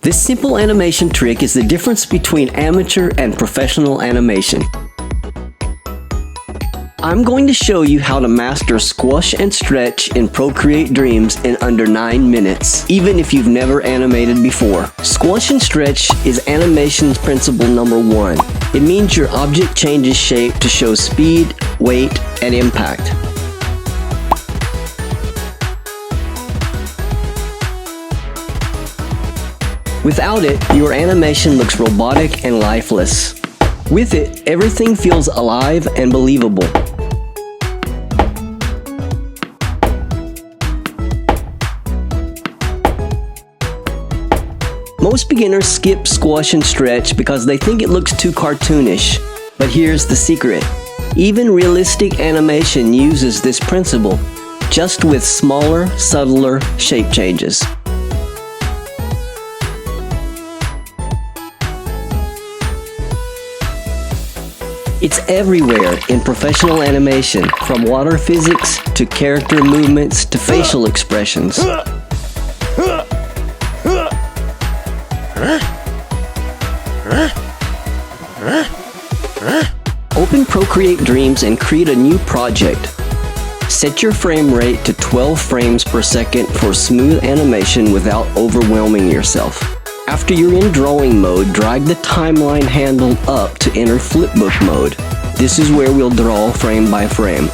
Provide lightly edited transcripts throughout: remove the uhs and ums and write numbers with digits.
This simple animation trick is the difference between amateur and professional animation. I'm going to show you how to master squash and stretch in Procreate Dreams in under 9 minutes, even if you've never animated before. Squash and stretch is animation's principle number 1. It means your object changes shape to show speed, weight, and impact. Without it, your animation looks robotic and lifeless. With it, everything feels alive and believable. Most beginners skip squash and stretch because they think it looks too cartoonish. But here's the secret. Even realistic animation uses this principle, just with smaller, subtler shape changes. It's everywhere in professional animation, from water physics to character movements to facial expressions. Open Procreate Dreams and create a new project. Set your frame rate to 12 frames per second for smooth animation without overwhelming yourself. After you're in drawing mode, drag the timeline handle up to enter flipbook mode. This is where we'll draw frame by frame.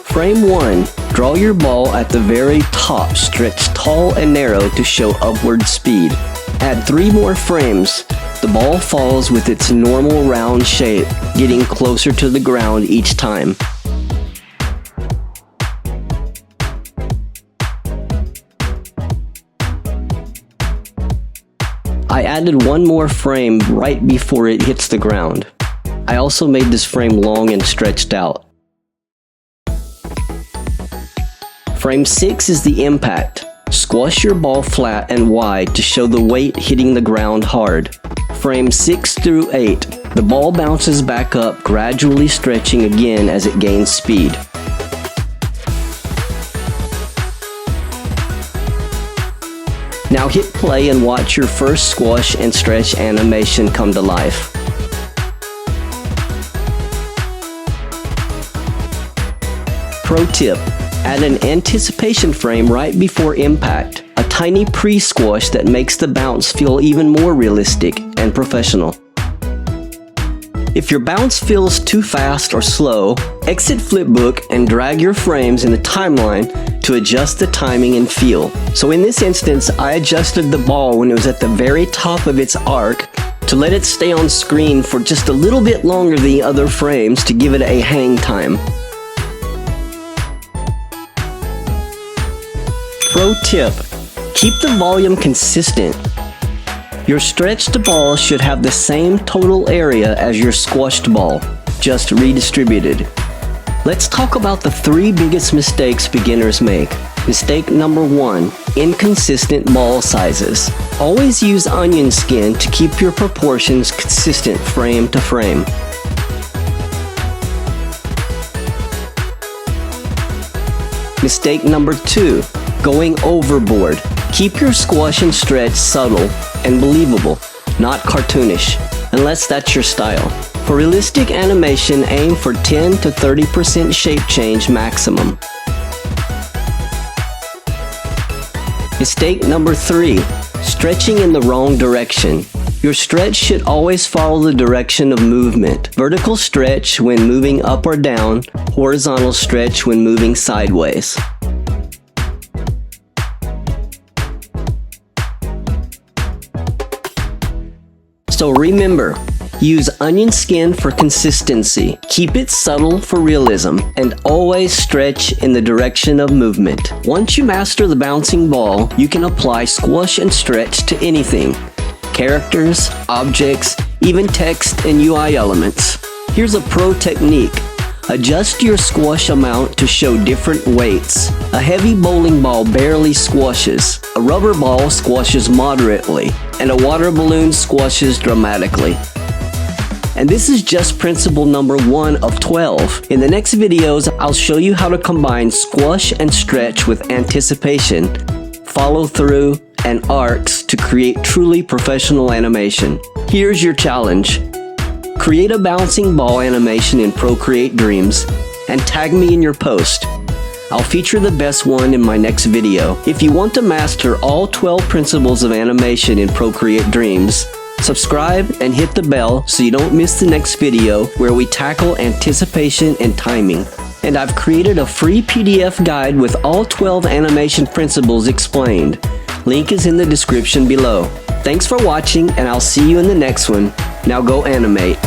Frame 1. Draw your ball at the very top, stretched tall and narrow to show upward speed. Add 3 more frames. The ball falls with its normal round shape, getting closer to the ground each time. I added 1 more frame right before it hits the ground. I also made this frame long and stretched out. Frame 6 is the impact. Squash your ball flat and wide to show the weight hitting the ground hard. Frame 6 through 8. The ball bounces back up, gradually stretching again as it gains speed. Now hit play and watch your first squash and stretch animation come to life. Pro tip: add an anticipation frame right before impact, a tiny pre-squash that makes the bounce feel even more realistic and professional. If your bounce feels too fast or slow, exit flipbook and drag your frames in the timeline to adjust the timing and feel. So in this instance, I adjusted the ball when it was at the very top of its arc to let it stay on screen for just a little bit longer than the other frames to give it a hang time. Pro tip: keep the volume consistent. Your stretched ball should have the same total area as your squashed ball, just redistributed. Let's talk about the 3 biggest mistakes beginners make. Mistake number 1, inconsistent ball sizes. Always use onion skin to keep your proportions consistent frame to frame. Mistake number 2, going overboard. Keep your squash and stretch subtle and believable, not cartoonish, unless that's your style. For realistic animation, aim for 10 to 30% shape change maximum. Mistake number 3, stretching in the wrong direction. Your stretch should always follow the direction of movement. Vertical stretch when moving up or down, horizontal stretch when moving sideways. So remember, use onion skin for consistency, keep it subtle for realism, and always stretch in the direction of movement. Once you master the bouncing ball, you can apply squash and stretch to anything. Characters, objects, even text and UI elements. Here's a pro technique. Adjust your squash amount to show different weights. A heavy bowling ball barely squashes, a rubber ball squashes moderately, and a water balloon squashes dramatically. And this is just principle number 1 of 12. In the next videos, I'll show you how to combine squash and stretch with anticipation, follow through, and arcs to create truly professional animation. Here's your challenge. Create a bouncing ball animation in Procreate Dreams and tag me in your post. I'll feature the best one in my next video. If you want to master all 12 principles of animation in Procreate Dreams, subscribe and hit the bell so you don't miss the next video where we tackle anticipation and timing. And I've created a free PDF guide with all 12 animation principles explained. Link is in the description below. Thanks for watching, and I'll see you in the next one. Now go animate.